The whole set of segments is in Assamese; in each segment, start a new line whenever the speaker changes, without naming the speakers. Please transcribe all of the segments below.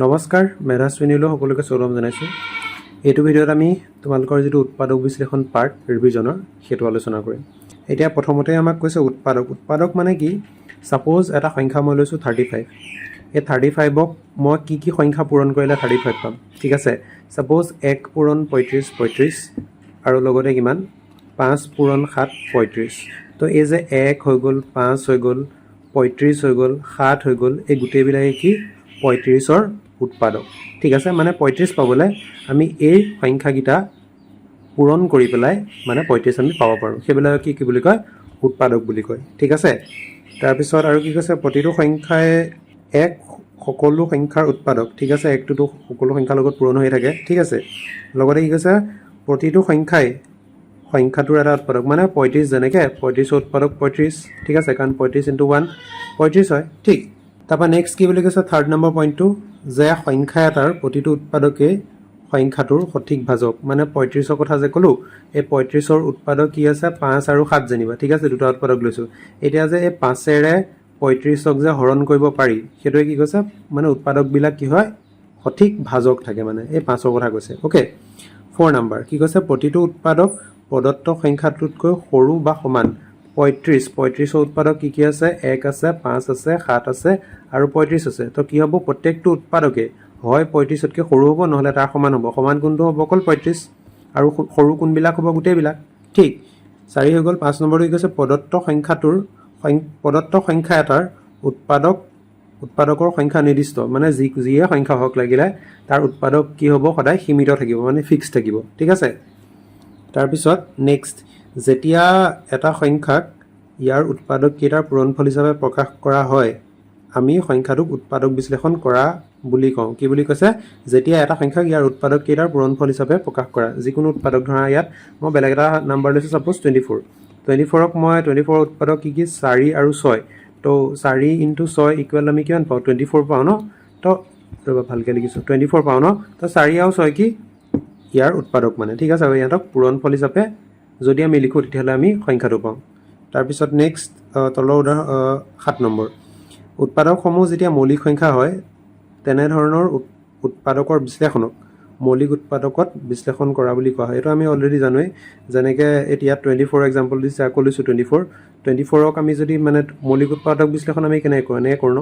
নমস্কাৰ মেধাশ্বিনীলৈ সকলোকে স্বাগতম জনাইছোঁ। এইটো ভিডিঅ'ত আমি তোমালোকৰ যিটো উৎপাদক বিশ্লেষণ পাৰ্ট ৰিভিজনৰ সেইটো আলোচনা কৰিম। এতিয়া প্ৰথমতে আমাক কৈছে উৎপাদক মানে কি? সাপোজ এটা সংখ্যা মই লৈছোঁ 35। এই 35ক মই কি সংখ্যা পূৰণ কৰিলে 35 পাম? ঠিক আছে, সাপোজ 1 পূৰণ 35 আৰু লগতে কিমান 5 পূৰণ 7 35। তো এই যে 1 হৈ গ'ল, 5 হৈ গ'ল, 35 হৈ গ'ল, 7 হৈ গ'ল, এই গোটেইবিলাকে কি 35ৰ উৎপাদক। ঠিক আছে, মানে 35 পাবলৈ আমি এই সংখ্যাকেইটা পূৰণ কৰি পেলাই মানে 35 আমি পাব পাৰোঁ। সেইবিলাক কি বুলি কয়? উৎপাদক বুলি কয়। ঠিক আছে, তাৰপিছত আৰু কি কৈছে? প্ৰতিটো সংখ্যাই এক সকলো সংখ্যাৰ উৎপাদক। ঠিক আছে, একটোতো সকলো সংখ্যাৰ লগত পূৰণ হৈ থাকে। ঠিক আছে, লগতে কি কৈছে? প্ৰতিটো সংখ্যাই সংখ্যাটোৰ এটা উৎপাদক, মানে 35 যেনেকৈ 35ৰ উৎপাদক 35। ঠিক আছে, কাৰণ 35 × 1 35 হয়। ঠিক, তাৰপৰা নেক্সট কি বুলি কৈছে? থাৰ্ড নম্বৰ পইণ্টটো যে সংখ্যা এটাৰ প্ৰতিটো উৎপাদকেই সংখ্যাটোৰ সঠিক ভাজক। মানে 35ৰ কথা যে ক'লোঁ, এই 35ৰ উৎপাদক কি আছে? 5 আৰু 7 যেনিবা। ঠিক আছে, দুটা উৎপাদক লৈছোঁ। এতিয়া যে এই 5ৰে 35ক যে হৰণ কৰিব পাৰি, সেইটোৱে কি কৈছে? মানে উৎপাদকবিলাক কি হয়? সঠিক ভাজক থাকে, মানে এই 5ৰ কথা কৈছে। অ'কে, 4 নম্বৰ কি কৈছে? প্ৰতিটো উৎপাদক প্ৰদত্ত সংখ্যাটোতকৈ সৰু বা সমান। 35ৰ উৎপাদক কি আছে? 1 আছে, 5 আছে, 7 আছে আৰু 35 আছে। তো কি হ'ব? প্ৰত্যেকটো উৎপাদকে হয় 35তকৈ সৰু হ'ব, নহ'লে তাৰ সমান হ'ব। সমান কোনটো হ'ব? অকল 35, আৰু সৰু কোনবিলাক হ'ব? গোটেইবিলাক। ঠিক, 4 হৈ গ'ল। 5 নম্বৰটো কি কৈছে? প্ৰদত্ত সংখ্যা এটাৰ উৎপাদকৰ সংখ্যা নিৰ্দিষ্ট, মানে যিয়ে সংখ্যা হওক লাগিলে তাৰ উৎপাদক কি হ'ব? সদায় সীমিত থাকিব, মানে ফিক্স থাকিব। ঠিক আছে, তাৰপিছত নেক্সট, যেতিয়া এটা সংখ্যাক ইয়াৰ উৎপাদক কেইটাৰ পূৰণফল হিচাপে প্ৰকাশ কৰা হয়, আমি সংখ্যাটোক উৎপাদক বিশ্লেষণ কৰা বুলি কওঁ। কি বুলি কৈছে? যেতিয়া এটা সংখ্যাক ইয়াৰ উৎপাদক কেইটাৰ পূৰণফল হিচাপে প্ৰকাশ কৰা, যিকোনো উৎপাদক, ধৰা ইয়াত মই বেলেগ এটা নাম্বাৰ লৈছোঁ, ছাপোজ 24ক মই 24ৰ উৎপাদক কি 4 আৰু 6। তো 4 × 6 ইকুৱেল আমি কিমান পাওঁ? 24 পাওঁ ন? তো ৰ'বা ভালকৈ লিখিছোঁ, 24 পাওঁ ন? তো 4 আৰু 6 কি ইয়াৰ উৎপাদক মানে। ঠিক আছে, ইহঁতক পূৰণফল হিচাপে যদি আমি লিখোঁ তেতিয়াহ'লে আমি সংখ্যাটো পাওঁ। তাৰপিছত নেক্সট তলৰ উদাহৰণ 7 নম্বৰ, উৎপাদকসমূহ যেতিয়া মৌলিক সংখ্যা হয় তেনেধৰণৰ উৎপাদকৰ বিশ্লেষণক মৌলিক উৎপাদকত বিশ্লেষণ কৰা বুলি কোৱা হয়। এইটো আমি অলৰেডি জানোৱেই, যেনেকৈ এতিয়া 24 এক্সাম্পল দিছে, আকৌ লৈছোঁ 24ক আমি যদি মানে মৌলিক উৎপাদক বিশ্লেষণ আমি কেনেকৈ কৰোঁ? এনেকৈ কৰোঁ ন,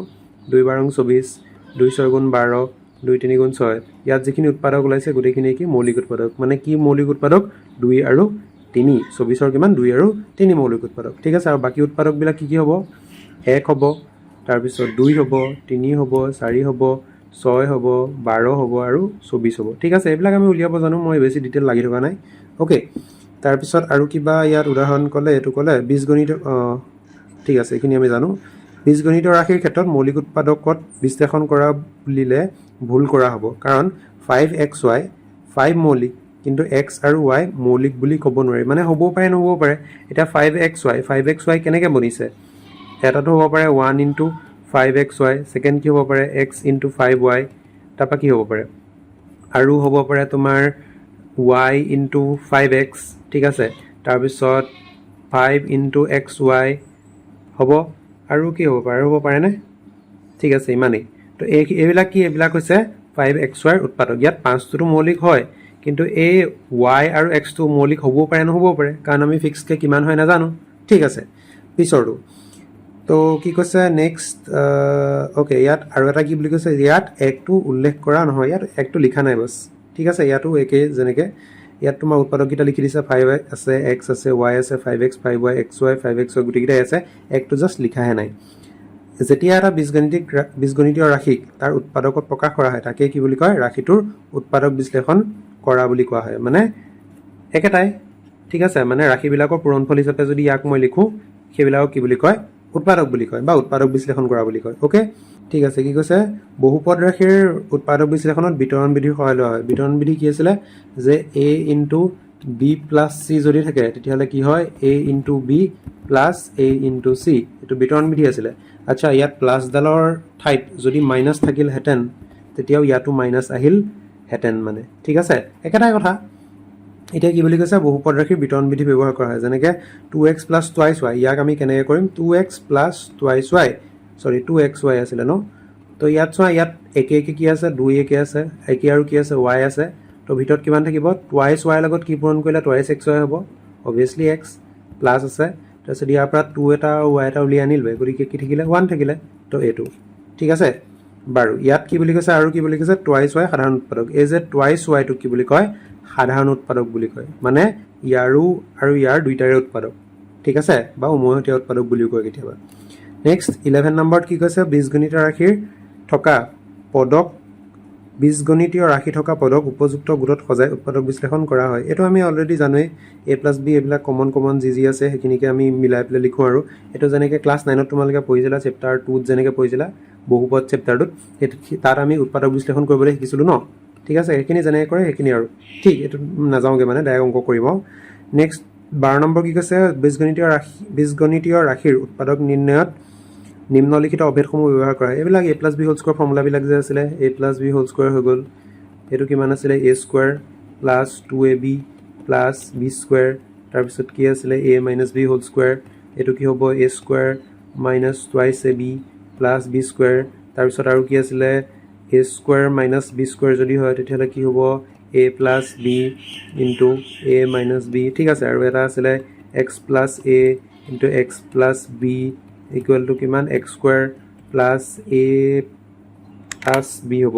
2 × 24, 2 × 6 × 12, 2 × 3 × 6। ইয়াত যিখিনি উৎপাদক ওলাইছে গোটেইখিনি কি মৌলিক উৎপাদক। মানে কি মৌলিক উৎপাদক? 2 আৰু 3। 24ৰ কিমান? 2 আৰু 3 মৌলিক উৎপাদক। ঠিক আছে, আৰু বাকী উৎপাদকবিলাক কি হ'ব? 1 হ'ব, তাৰপিছত 2 হ'ব, 3 হ'ব, 4 হ'ব, 6 হ'ব, 12 হ'ব আৰু 24 হ'ব। ঠিক আছে, এইবিলাক আমি উলিয়াব জানো, মই বেছি ডিটেইল লাগি থকা নাই। অ'কে, তাৰপিছত আৰু কিবা ইয়াত উদাহৰণ ক'লে, এইটো ক'লে বীজগণিত। ঠিক আছে, এইখিনি আমি জানো। বীজগণিত ৰাশিৰ ক্ষেত্ৰত মৌলিক উৎপাদকত বিশ্লেষণ কৰা বুলিলে ভুল কৰা হ'ব, কাৰণ 5xy 5 মৌলিক, কিন্তু x আৰু y মৌলিক বুলি ক'ব নোৱাৰি। মানে হ'বও পাৰে, নহ'বও পাৰে। এতিয়া 5xy কেনেকৈ বনিছে? এটাতো হ'ব পাৰে 1 × 5xy, ছেকেণ্ড কি হ'ব পাৰে? x × 5y। তাৰপৰা কি হ'ব পাৰে? আৰু হ'ব পাৰে তোমাৰ y × 5x। ঠিক আছে, তাৰপিছত 5 × xy হ'ব, আৰু কি হ'ব পাৰে? আৰু হ'ব পাৰেনে? ঠিক আছে, ইমানেই। তো এইবিলাক কি? এইবিলাক হৈছে 5xyৰ উৎপাদক। ইয়াত 5টোতো মৌলিক হয়, কিন্তু এই y আৰু xটো মৌলিক হ'বও পাৰে, নহ'বও পাৰে, কাৰণ আমি ফিক্সকৈ কিমান হয় নাজানো। ঠিক আছে, পিছৰটো তো কি কৈছে? নেক্সট অ'কে, ইয়াত আৰু এটা কি বুলি কৈছে? ইয়াত একটো উল্লেখ কৰা নহয়, ইয়াত একটো লিখা নাই বাছ। ঠিক আছে, ইয়াতো একেই, যেনেকৈ ইয়াত তোমাৰ উৎপাদককেইটা লিখি দিছে, 5 আছে, x আছে, y আছে, 5x 5y, xy 5xy গোটেইকেইটাই আছে, একটো জাষ্ট লিখাহে নাই। যেতিয়া এটা বীজগণিতীয় ৰাশিক তাৰ উৎপাদকত প্ৰকাশ কৰা হয়, তাকে কি বুলি কয়? ৰাশিটোৰ উৎপাদক বিশ্লেষণ কৰা বুলি কোৱা হয়। মানে একেটাই। ঠিক আছে, মানে ৰাশিবিলাকৰ পূৰণফল হিচাপে যদি ইয়াক মই লিখোঁ, সেইবিলাকক কি বুলি কয়? উৎপাদক বুলি কয়, বা উৎপাদক বিশ্লেষণ কৰা বুলি কয়। অ'কে, ঠিক আছে। কি কৈছে? বহুপদ ৰাশিৰ উৎপাদক বিশ্লেষণত বিতৰণ বিধিৰ সহায় লোৱা হয়। বিতৰণ বিধি কি আছিলে? যে a × b + c যদি থাকে, তেতিয়াহ'লে কি হয়? a × b + a × c। এইটো বিতৰণ বিধি আছিলে। আচ্ছা, ইয়াত প্লাছডালৰ ঠাইত যদি মাইনাছ থাকিলহেঁতেন, তেতিয়াও ইয়াতো মাইনাছ আহিলহেঁতেন মানে। ঠিক আছে, একেটাই কথা। এতিয়া কি বুলি কৈছে? বহুপদ ৰাশিৰ বিতৰণ বিধি ব্যৱহাৰ কৰা হয়, যেনেকৈ 2x + twice y। ইয়াক আমি কেনেকৈ কৰিম? 2x + twice y, 2xy আছিলে ন? তো ইয়াত চোৱা ইয়াত একে একে কি আছে 2 একে আছে একে আৰু কি আছে y আছে তো ভিতৰত কিমান থাকিব টুৱাইছ y লগত কি পূৰণ কৰিলে টুৱাইছ x y হ'ব অবভিয়াছলি x প্লাছ আছে তাৰপিছত ইয়াৰ পৰা 2 এটা আৰু y এটা উলিয়াই আনিলে গতিকে কি থাকিলে 1 থাকিলে তো এইটো ঠিক আছে বাৰু ইয়াত কি বুলি কৈছে আৰু কি বুলি কৈছে টুৱাইছ y সাধাৰণ উৎপাদক এই যে টুৱাইছ y টো কি বুলি কয় সাধাৰণ উৎপাদক বুলি কয় মানে ইয়াৰো আৰু ইয়াৰ দুইটাৰে উৎপাদক ঠিক আছে বা উমৈহতীয়া উৎপাদক বুলিও কয় কেতিয়াবা নেক্সট 11 নম্বৰত কি কৈছে বীজগণিতীয় ৰাশিৰ থকা পদক বীজগণিতীয় ৰাশি থকা পদক উপযুক্ত গোটত সজাই উৎপাদক বিশ্লেষণ কৰা হয় এইটো আমি অলৰেডি জানোৱেই a+b এইবিলাক কমন যি আছে সেইখিনিকে আমি মিলাই পেলাই লিখোঁ আৰু এইটো যেনেকৈ ক্লাছ 9ত তোমালোকে পঢ়িছিলা চেপ্টাৰ 2ত যেনেকৈ পঢ়িছিলা বহুপদ চেপ্টাৰটোত তাত আমি উৎপাদক বিশ্লেষণ কৰিবলৈ শিকিছিলোঁ ন ঠিক আছে সেইখিনি যেনেকৈ কৰে সেইখিনি আৰু ঠিক এইটো নাযাওঁগৈ মানে ডাইৰেক্ট অংক কৰিব নেক্সট 12 নম্বৰ কি কৈছে বীজগণিতীয় ৰাশিৰ উৎপাদক নিৰ্ণয়ত নিম্নলিখিত অভেদসমূহ ব্যৱহাৰ কৰা এইবিলাক a+b হোল স্কোৱাৰ ফৰ্মুলাবিলাক যে আছিলে a+b হোল স্কোৱাৰ হৈ গ'ল এইটো কিমান আছিলে a square plus 2ab plus b square তাৰপিছত কি আছিলে a minus b whole square এইটো কি হ'ব a square minus twice ab plus b square তাৰপিছত আৰু কি আছিলে a square minus b square যদি হয় তেতিয়াহ'লে কি হ'ব a plus b into a minus b ঠিক আছে আৰু এটা আছিলে x plus a into x plus b equal to কিমান x square plus a plus b হ'ব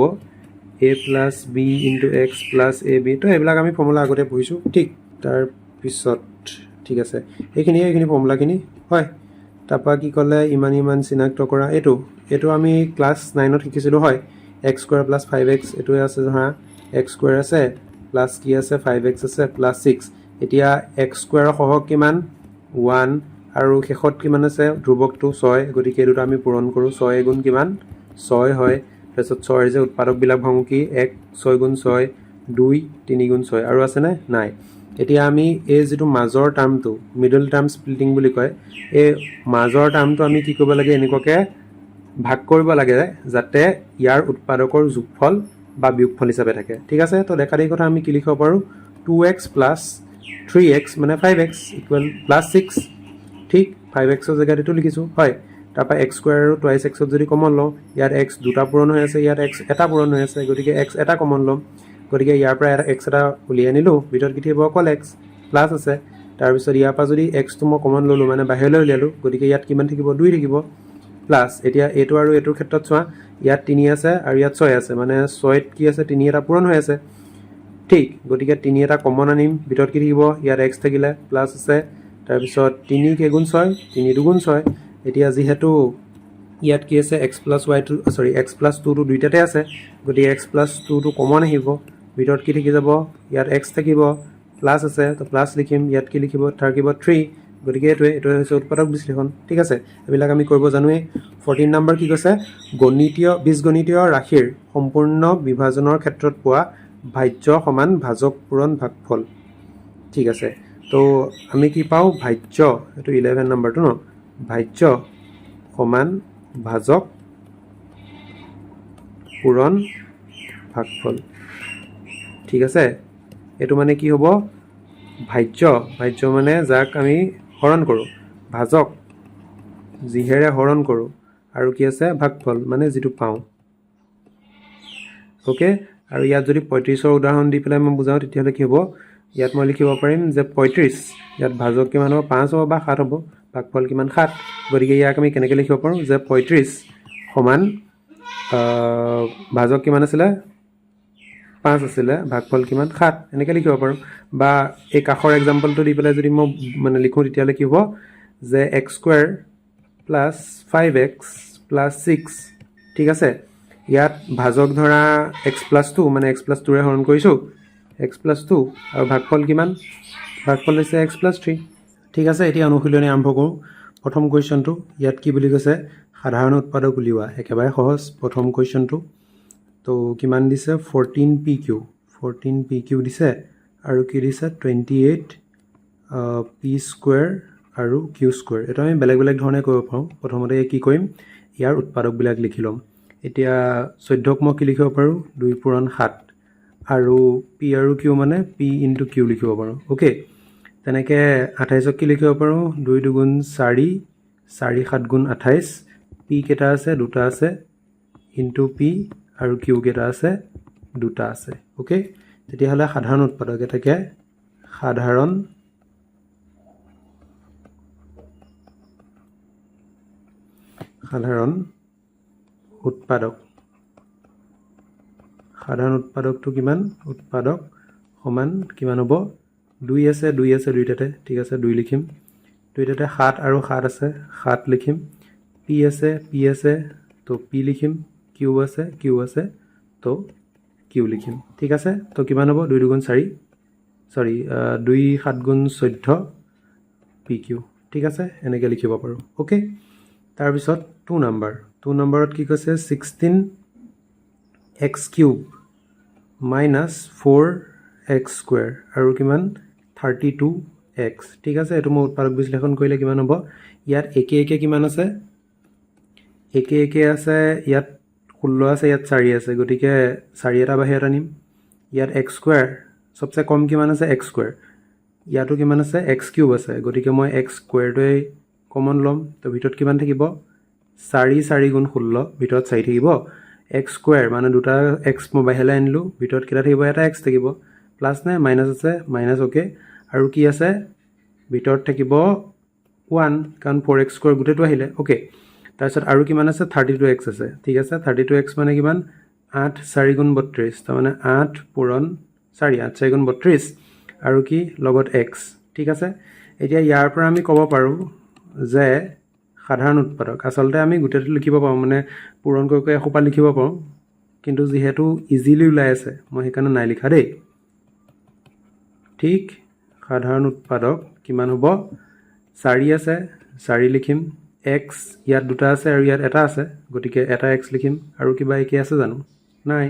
a plus b into x plus a b তো এইবিলাক আমি ফৰ্মুলা আগতে পঢ়িছোঁ ঠিক তাৰপিছত ঠিক আছে এইখিনি ফৰ্মুলাখিনি হয় তাৰপৰা কি ক'লে ইমান চিনাক্ত কৰা এইটো আমি ক্লাছ 9ত শিকিছিলোঁ হয় x স্কোৱাৰ প্লাছ 5x এইটোৱে আছে ধৰা x স্কোৱাৰ আছে প্লাছ কি আছে 5x আছে প্লাছ 6 এতিয়া x স্কোৱাৰৰ সহগ কিমান 1 আৰু শেষত কিমান আছে ধ্ৰুৱকটো 6 গতিকে এইটো আমি পূৰণ কৰোঁ 6 গুণ কিমান 6 হয় তাৰপিছত 6 যে উৎপাদকবিলাক ভাঙো কি 1 6 গুণ 6 2 3 গুণ 6 আৰু আছেনে নাই এতিয়া আমি এই যিটো মাজৰ টাৰ্মটো মিডল টাৰ্ম স্প্লিটিং বুলি কয় এই মাজৰ টাৰ্মটো আমি কি কৰিব লাগে এনেকুৱাকৈ ভাগ কৰিব লাগে যাতে ইয়াৰ উৎপাদকৰ যোগফল বা বিয়োগফল হিচাপে থাকে ঠিক আছে তো দেখা দেখি কথা আমি কি লিখিব পাৰোঁ 2x প্লাছ 3x মানে 5x ইকুৱেল প্লাছ 6 ঠিক 5xৰ জেগাত এইটো লিখিছোঁ হয় তাৰপৰা x স্কোৱাৰ আৰু টুৱাইছ এক্সত যদি কমন লওঁ ইয়াত x দুটা পূৰণ হৈ আছে ইয়াত x এটা পূৰণ হৈ আছে গতিকে x এটা কমন ল'ম গতিকে ইয়াৰ পৰা x এটা উলিয়াই আনিলোঁ ভিতৰত কি থাকিব অকল x প্লাছ আছে তাৰপিছত ইয়াৰ পৰা যদি xটো মই কমন ল'লোঁ মানে বাহিৰলৈ উলিয়ালোঁ গতিকে ইয়াত কিমান থাকিব 2 থাকিব প্লাছ এতিয়া এইটো আৰু এইটোৰ ক্ষেত্ৰত চোৱা ইয়াত 3 আছে আৰু ইয়াত 6 আছে মানে 6ত কি আছে 3 এটা পূৰণ হৈ আছে ঠিক গতিকে 3 এটা কমন আনিম ভিতৰত কি থাকিব ইয়াত x থাকিলে প্লাছ আছে তাৰপিছত 3 কেগুণ 6 3 দুগুণ 6 এতিয়া যিহেতু ইয়াত কি আছে x প্লাছ y2 সৰি x প্লাছ 2টো দুইটাতে আছে গতিকে x প্লাছ 2টো কমন আহিব ভিতৰত কি থাকি যাব ইয়াত x থাকিব প্লাছ আছে তো প্লাছ লিখিম ইয়াত কি লিখিব থাকিব 3 গতিকে এইটো হৈছে উৎপাদক বিশ্লেষণ ঠিক আছে এইবিলাক আমি কৰিব জানোৱেই 14 নম্বৰ কি কৈছে বীজগণিতীয় ৰাশিৰ সম্পূৰ্ণ বিভাজনৰ ক্ষেত্ৰত পোৱা ভাজ্য সমান ভাজক পূৰণ ভাগফল ঠিক আছে তো আমি কি পাওঁ ভাজ্য এইটো 11 নম্বৰটো ন ভাজ্য সমান ভাজক পূৰণ ভাগফল ঠিক আছে এইটো মানে কি হ'ব ভাজ্য মানে যাক আমি হৰণ কৰোঁ ভাজক যিহেৰে হৰণ কৰোঁ আৰু কি আছে ভাগফল মানে যিটো পাওঁ ওকে আৰু ইয়াত যদি 35ৰ উদাহৰণ দি পেলাই মই বুজাওঁ তেতিয়াহ'লে কি হ'ব ইয়াত মই লিখিব পাৰিম যে 35 ইয়াত ভাজক কিমান হ'ব 5 হ'ব বা 7 হ'ব ভাগফল কিমান 7 গতিকে ইয়াক আমি কেনেকৈ লিখিব পাৰোঁ যে 35 সমান ভাজক কিমান আছিলে 5 আছিলে ভাগফল কিমান 7 এনেকৈ লিখিব পাৰোঁ বা এই কাষৰ এক্সাম্পলটো দি পেলাই যদি মই মানে লিখোঁ তেতিয়াহ'লে কি হ'ব যে x square plus 5x plus 6 ঠিক আছে ইয়াত ভাজক ধৰা x প্লাছ 2 মানে x প্লাছ 2ৰে হৰণ কৰিছোঁ x প্লাছ 2 আৰু ভাগফল কিমান ভাগফল হৈছে x প্লাছ 3 ঠিক আছে এতিয়া অনুশীলনী আৰম্ভ কৰোঁ প্ৰথম কুৱেশ্যনটো ইয়াত কি বুলি কৈছে সাধাৰণ উৎপাদক উলিওৱা একেবাৰে সহজ প্ৰথম কুৱেশ্যনটো তো কিমান দিছে 14pq দিছে আৰু কি দিছে 28 p স্কোৱাৰ আৰু q স্কোৱাৰ এইটো আমি বেলেগ ধৰণে কৰিব পাৰোঁ প্ৰথমতে কি কৰিম ইয়াৰ উৎপাদকবিলাক লিখি ল'ম এতিয়া 14ক মই কি লিখিব পাৰোঁ 2 পূৰণ 7 আৰু p আৰু q মানে p ইনটু q লিখিব পাৰোঁ ওকে তেনেকৈ 28ক কি লিখিব পাৰোঁ 2 দুগুণ 4 4 7 গুণ 28 p কেইটা আছে দুটা আছে ইনটু পি আৰু কিউ কেইটা আছে দুটা আছে ওকে তেতিয়াহ'লে সাধাৰণ উৎপাদক এটাকে সাধাৰণ উৎপাদকটো কিমান উৎপাদক সমান কিমান হ'ব 2 আছে দুইটাতে ঠিক আছে 2 লিখিম দুইটাতে 7 আৰু 7 আছে 7 লিখিম পি আছে তো পি লিখিম কিউ আছে তো কিউ লিখিম ঠিক আছে তো কিমান হ'ব 2 2 4 সৰি 2 7 গুণ 14 পি কিউ ঠিক আছে এনেকৈ লিখিব পাৰোঁ ওকে তাৰপিছত 2 নম্বৰত কি কৈছে 16x cube minus 4x square আৰু কিমান 32x ঠিক আছে এটো মই উৎপাদক বিশ্লেষণ কৰিলে কিমান হ'ব ইয়াত একে কিমান আছে একে আছে ইয়াত 16 আছে ইয়াত 4 আছে গতিকে 4 এটা বাহিৰত আনিম ইয়াত x square সবচে কম কিমান আছে x square ইয়াতো কিমান আছে x কিউব আছে গতিকে মই x square টোই কমন লম তো ভিতৰত কিমান থাকিব 4 গুণ 16 ভিতৰত 4 থাকিব x square মানে দুটা x মই বাহিৰলৈ আনিলো ভিতৰত কিটা থাকিব এটা x থাকিব প্লাস নে মাইনাস আছে মাইনাস ওকে আৰু কি আছে ভিতৰত থাকিব 1 কাৰণ 4x square গুটেটো আহিলে ওকে তাৰপিছত আৰু কিমান আছে 32x আছে ঠিক আছে 32x মানে কিমান 8 4 গুণ 32 তাৰ মানে 8 পূৰণ 4 8 4 গুণ 32 আৰু কি লগত x ঠিক আছে এতিয়া ইয়াৰ পৰা আমি ক'ব পাৰো যে সাধাৰণ উৎপাদক আসলতে আমি গুটেটো লিখিব পাৰো মানে পূৰণ কৰি এসোপা লিখিব পাৰো কিন্তু যেহেতু ইজিলি ওলাই আছে মই হেকাৰণে নাই লিখা দেই ঠিক সাধাৰণ উৎপাদক কিমান হ'ব 4 আছে 4 লিখিম x ইয়াত দুটা আছে আৰু ইয়াত এটা আছে গতিকে এটা x লিখিম আৰু কিবা একে আছে জানো নাই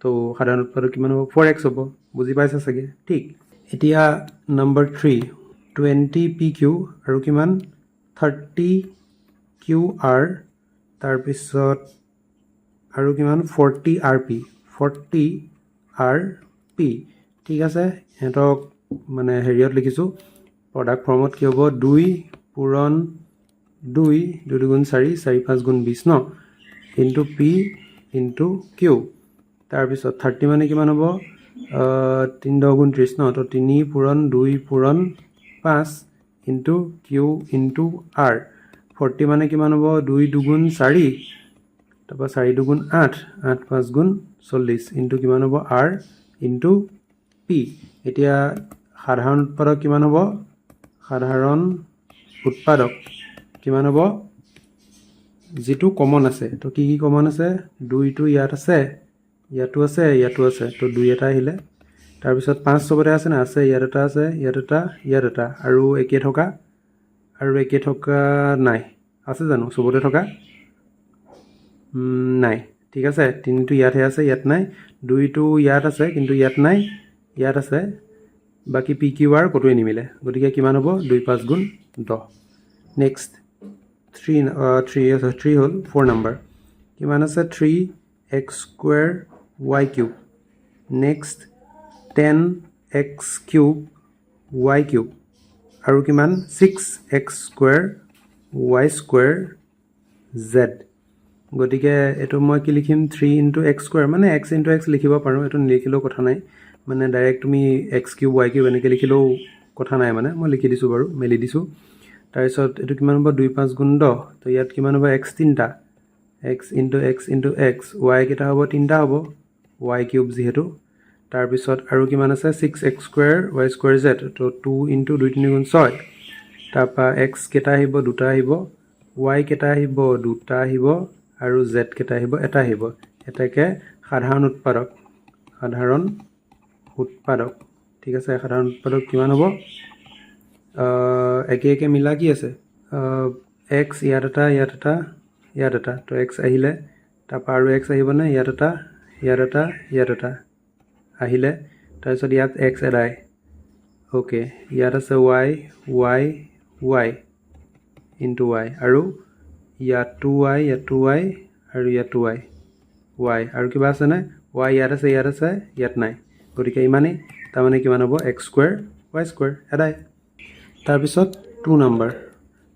তো সাধাৰণ উৎপাদক কিমান হ'ব 4x হ'ব বুজি পাইছা চাগে ঠিক এতিয়া নম্বৰ 3 20pq আৰু কিমান 30qr তাৰপিছত আৰু কিমান 40rp ঠিক আছে এটক মানে হেৰিয়ত লিখিছো প্ৰডাক্ট ফৰ্মত কি হ'ব 2 পূৰণ 2 2 গুণ 4 4 5 গুণ 20 ন ইনটু p ইনটু q তাৰপিছত 30 মানে কিমান হ'ব 3 গুণ 30 ন তো 3 পূৰণ 2 পূৰণ 5 ইনটু q ইনটু r 40 মানে কিমান হ'ব 2 2 গুণ 4 তাৰপা 4 2 গুণ 8 8 5 গুণ 40 ইনটু কিমান হ'ব r ইনটু p এতিয়া সাধাৰণ উৎপাদক কিমান হ'ব সাধাৰণ উৎপাদক কিমান হ'ব যেটো কমন আছে তো কি কমন আছে 2 টো ইয়াত আছে ইয়াতো আছে তো 2 এটা আহিলে তাৰ পিছত 5 সবতে আছে না আছে ইয়াত এটা আছে ইয়াত এটা আৰু একে থকা নাই আছে জানো সবতে থকা নাই ঠিক আছে 3 টো ইয়াত আছে ইয়াত নাই 2 টো ইয়াত আছে কিন্তু ইয়াত নাই ইয়াত আছে বাকি পি কিউ আর কতই নিমিলে গতিকে কিমান হ'ব 2 5 গুণ 10 নেক্সট 3 হল 4 নম্বৰ কিমান আছে 3x square y cube next 10x cube y cube আৰু কিমান 6x square y square z গতিকে এটো মই কি লিখিম 3 into x square মানে x into x লিখিব পাৰো এটো নিলিখিলেও কথা নাই মানে ডাইৰেক্ট তুমি x cube y cube এনেকৈ লিখিলেও কথা নাই মানে মই লিখি দিছো বাৰু মেলি দিছো তাৰপিছত এটো কিমান হ'ব 2 5 গুণ 10 তো ইয়াত কিমান হ'ব x তিনটা x into x y কেটা হ'ব তিনটা হ'ব y cube যেহেতু তাৰপিছত আৰু কিমান আছে 6x square y square z তো 2 into 2 3 গুণ 6 তাৰপা x কেটা আহিব দুটা আহিব y কেটা আহিব দুটা আহিব আৰু z কেটা আহিব এটা আহিব এটাকে সাধাৰণ উৎপাদক ঠিক আছে সাধাৰণ উৎপাদক কিমান হ'ব একে মিলা কি আছে x ইয়াত এটা তো x আহিলে তাৰপা আৰু x আহিব না ইয়াত এটা আহিলে তাৰপিছত ইয়াত x এৰাই ওকে ইয়াত আছে y into y আৰু ইয়াত y আৰু ইয়াত y আৰু কিবা আছে না y ইয়াত আছে ইয়াত নাই গতিকে ইমানে তাৰ মানে কিমান হ'ব x square y square এৰাই তাৰপিছত 2 নম্বৰ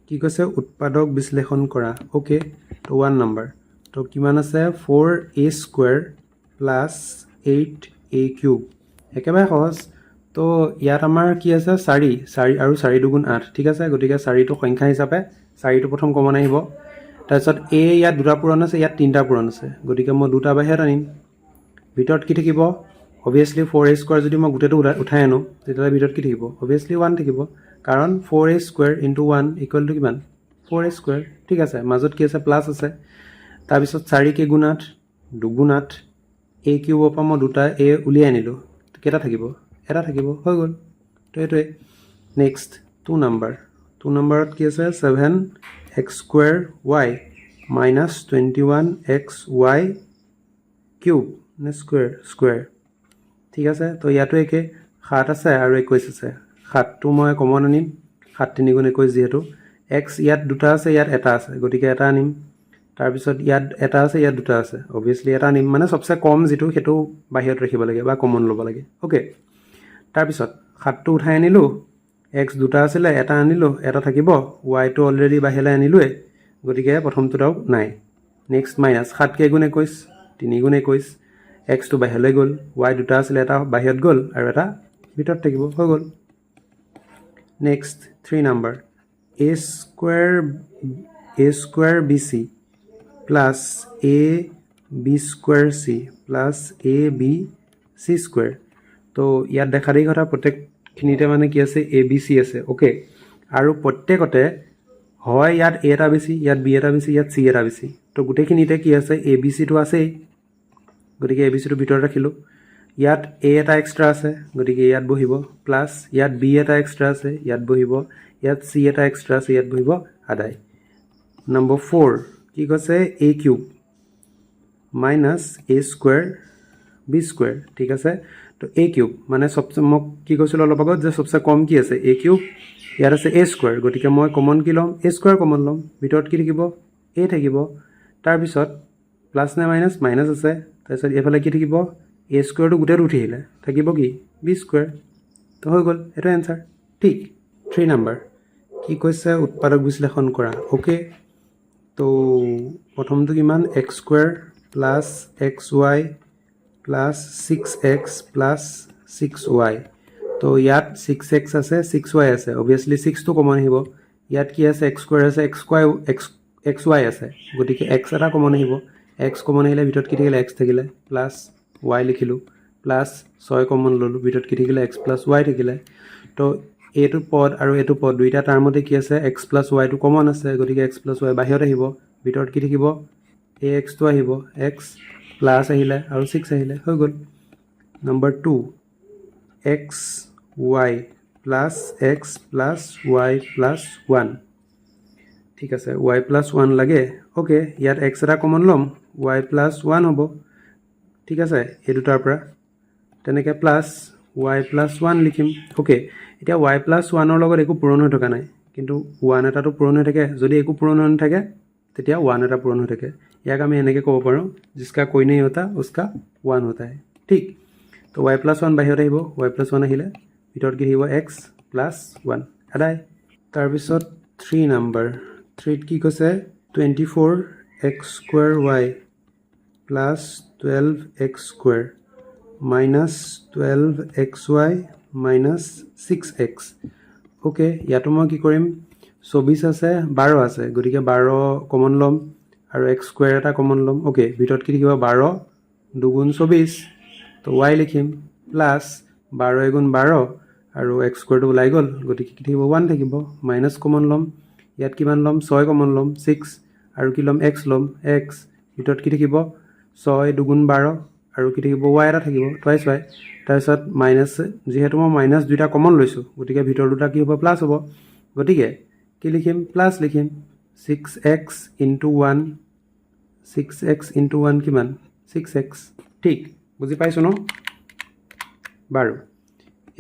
কি কৈছে উৎপাদক বিশ্লেষণ কৰা ওকে তো 1 নম্বৰ তো কিমান আছে 4a² প্লাছ 8a³ একেবাৰে সহজ। তো ইয়াত আমাৰ কি আছে 4 আৰু 4 দুগুণ 8 ঠিক আছে। গতিকে 4টো সংখ্যা হিচাপে 4টো প্ৰথম কমন আহিব। তাৰপিছত a ইয়াত দুটা পূৰণ আছে, ইয়াত তিনিটা পূৰণ আছে, গতিকে মই দুটা বাহিৰত আনিম। ভিতৰত কি থাকিব অবভিয়াছলি 4a² যদি মই গোটেইটো উঠাই আনো তেতিয়াহ'লে ভিতৰত কি থাকিব অবভিয়াছলি 1 থাকিব, কাৰণ 4a² × 1 ইকুৱেল টু কিমান 4a²। ঠিক আছে, মাজত কি আছে প্লাছ আছে। তাৰপিছত 4 কেগুণ 8 দুগুণ 8 a³ পৰা মই দুটা a উলিয়াই আনিলোঁ, কেইটা থাকিব এটা থাকিব, হৈ গ'ল। তো এইটোৱে। নেক্সট 2 নম্বৰত কি আছে 7x² মাইনাছ 21xy³ নে স্কুৱেৰ। ঠিক আছে, তো ইয়াতো একে 7 আছে আৰু 21 আছে। 7টো মই কমন আনিম, 7 3 গুণ 21 যিহেতু। x ইয়াত দুটা আছে, ইয়াত এটা আছে, গতিকে এটা আনিম। তাৰপিছত ইয়াত এটা আছে, ইয়াত দুটা আছে, অবভিয়াছলি এটা আনিম, মানে চবচে কম যিটো সেইটো বাহিৰত ৰাখিব লাগে বা কমন ল'ব লাগে। অ'কে, তাৰপিছত 7টো উঠাই আনিলোঁ, x দুটা আছিলে এটা আনিলোঁ, এটা থাকিব, yটো অলৰেডি বাহিৰলৈ আনিলোৱে, গতিকে প্ৰথমটোত নাই। নেক্সট মাইনাছ 7 কেগুণ 21 3 গুণ 21, xটো বাহিৰলৈ গ'ল, y দুটা আছিলে এটা বাহিৰত গ'ল আৰু এটা ভিতৰত থাকিব, হৈ গ'ল। Next 3 number a² bc plus ab² c plus abc²। তো ইয়াত দেখা দেখি কথা প্ৰত্যেকখিনিতে মানে কি আছে abc আছে। অ'কে, আৰু প্ৰত্যেকতে হয় ইয়াত a এটা বেছি, ইয়াত b এটা বেছি, ইয়াত c এটা বেছি। তো গোটেইখিনিতে কি আছে abcটো আছেই, গতিকে abcটো ভিতৰত ৰাখিলোঁ। ইয়াত a এটা এক্সট্ৰা আছে, গতিকে ইয়াত বহিব, প্লাছ ইয়াত b এটা এক্সট্ৰা আছে, ইয়াত বহিব, ইয়াত c এটা এক্সট্ৰা আছে, ইয়াত বহিব, আদায়। নম্বৰ 4 কি কৈছে a³ মাইনাছ a² b²। ঠিক আছে, তো a³ মানে চবচে মোক কি কৈছিলোঁ অলপ আগত যে চবচে কম কি আছে a³, ইয়াত আছে a², গতিকে মই কমন কি ল'ম a² কমন ল'ম। ভিতৰত কি থাকিব a থাকিব, তাৰপিছত প্লাছ নে মাইনাছ আছে, তাৰপিছত এইফালে কি থাকিব a² গোটেইটো উঠি আহিলে, থাকিব কি b²। তো হৈ গ'ল, এইটো এনচাৰ। ঠিক। 3 নম্বৰ কি কৈছে উৎপাদক বিশ্লেষণ কৰা। অ'কে, তো প্ৰথমটো কিমান x² plus xy plus 6x plus 6y। তো ইয়াত 6x আছে 6y আছে, অবভিয়াছলি 6টো কমন আহিব। ইয়াত কি আছে x² আছে xy আছে, গতিকে x এটা কমন আহিব। x কমন আহিলে ভিতৰত কি থাকিলে x থাকিলে, প্লাছ y লিখিলোঁ, প্লাছ 6 কমন ল'লোঁ, ভিতৰত কি থাকিলে x প্লাছ y থাকিলে। তো এইটো পদ আৰু এইটো পদ দুইটা টাৰ্মতে কি আছে x প্লাছ yটো কমন আছে, গতিকে x প্লাছ y বাহিৰত আহিব, ভিতৰত কি থাকিব axটো আহিব, x প্লাছ আহিলে আৰু 6 আহিলে, হৈ গ'ল। Number 2 xy plus x plus y plus 1। ঠিক আছে, y প্লাছ 1 লাগে। অ'কে, ইয়াত x এটা কমন ল'ম, y প্লাছ 1 হ'ব। ঠিক আছে, এই দুটাৰ পৰা তেনেকৈ প্লাছ y প্লাছ 1 লিখিম। অ'কে, এতিয়া y প্লাছ 1ৰ লগত একো পূৰণ হৈ থকা নাই, কিন্তু 1 এটাটো পূৰণ হৈ থাকে। যদি একো পূৰণ হৈ নাথাকে তেতিয়া 1 এটা পূৰণ হৈ থাকে। ইয়াক আমি এনেকৈ ক'ব পাৰোঁ जिसका कोई नहीं होता उसका 1 होता है। ঠিক, তো y প্লাছ 1 বাহিৰত আহিব, y প্লাছ 1 আহিলে ভিতৰত কি আহিব x প্লাছ 1, আদায়। তাৰপিছত 3 নম্বৰ 3ত কি কৈছে 24x² plus 12x² minus 12xy minus 6x। Okay, ইয়াতো মই কি কৰিম 24 আছে 12 আছে, গতিকে 12 কমন ল'ম আৰু x² এটা কমন ল'ম। অ'কে, ভিতৰত কি থাকিব 12 দুগুণ 24, তো y লিখিম, প্লাছ 12 এগুণ 12 আৰু x² ওলাই গ'ল, গতিকে কি থাকিব 1 থাকিব, মাইনাছ কমন ল'ম। ইয়াত কিমান ল'ম 6 কমন ল'ম, 6 আৰু কি ল'ম x ল'ম, x ভিতৰত কি থাকিব 6 দুগুণ 12 আৰু কি থাকিব y এটা থাকিব, টুৱাইছ y। তাৰপিছত মাইনাছ, যিহেতু মই মাইনাছ দুইটা কমন লৈছোঁ, গতিকে ভিতৰ দুটা কি হ'ব প্লাছ হ'ব, গতিকে কি লিখিম প্লাছ লিখিম। 6x × 1 6x × 1 কিমান 6x। ঠিক, বুজি পাইছোঁ ন? বাৰু,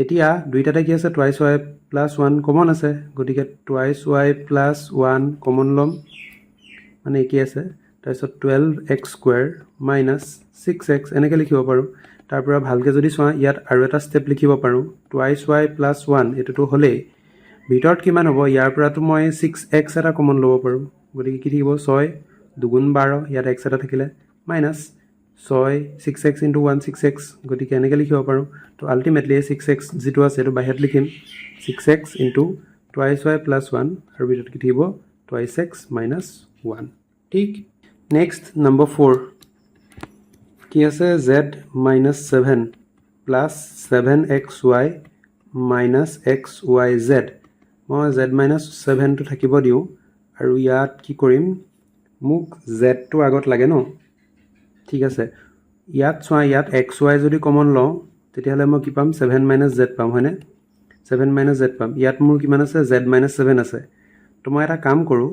এতিয়া দুইটাতে কি আছে টুৱাইছ y প্লাছ 1 কমন আছে, গতিকে টুৱাইছ y প্লাছ 1 কমন ল'ম, মানে একেই আছে। তাৰপিছত 12x² মাইনাছ 6x এনেকৈ লিখিব পাৰোঁ। তাৰ পৰা ভালকৈ যদি চোৱা ইয়াত আৰু এটা ষ্টেপ লিখিব পাৰোঁ, টুৱাইছ y প্লাছ 1 এইটোতো হ'লেই, ভিতৰত কিমান হ'ব ইয়াৰ পৰাতো মই 6x এটা কমন ল'ব পাৰোঁ, গতিকে কি থাকিব 6 দুগুণ 12 ইয়াত x এটা থাকিলে মাইনাছ 6x ইনটু 1 6x গতিকে এনেকৈ লিখিব পাৰোঁ তো আল্টিমেটলি 6x যিটো আছে এইটো বাহিৰত লিখিম 6x into twice y plus 1 আৰু ভিতৰত কি থাকিব টুৱাইছ x মাইনাছ 1 ঠিক নেক্সট নম্বৰ 4 কি আছে z minus 7 plus 7xy minus xyz মই z মাইনাছ 7টো থাকিব দিওঁ আৰু ইয়াত কি কৰিম মোক zটো আগত লাগে ন ঠিক আছে ইয়াত চোৱা ইয়াত xy যদি কমন লওঁ তেতিয়াহ'লে মই কি পাম 7 মাইনাছ z পাম হয়নে 7 মাইনাছ z পাম ইয়াত মোৰ কিমান আছে z মাইনাছ 7 আছে তো মই এটা কাম কৰোঁ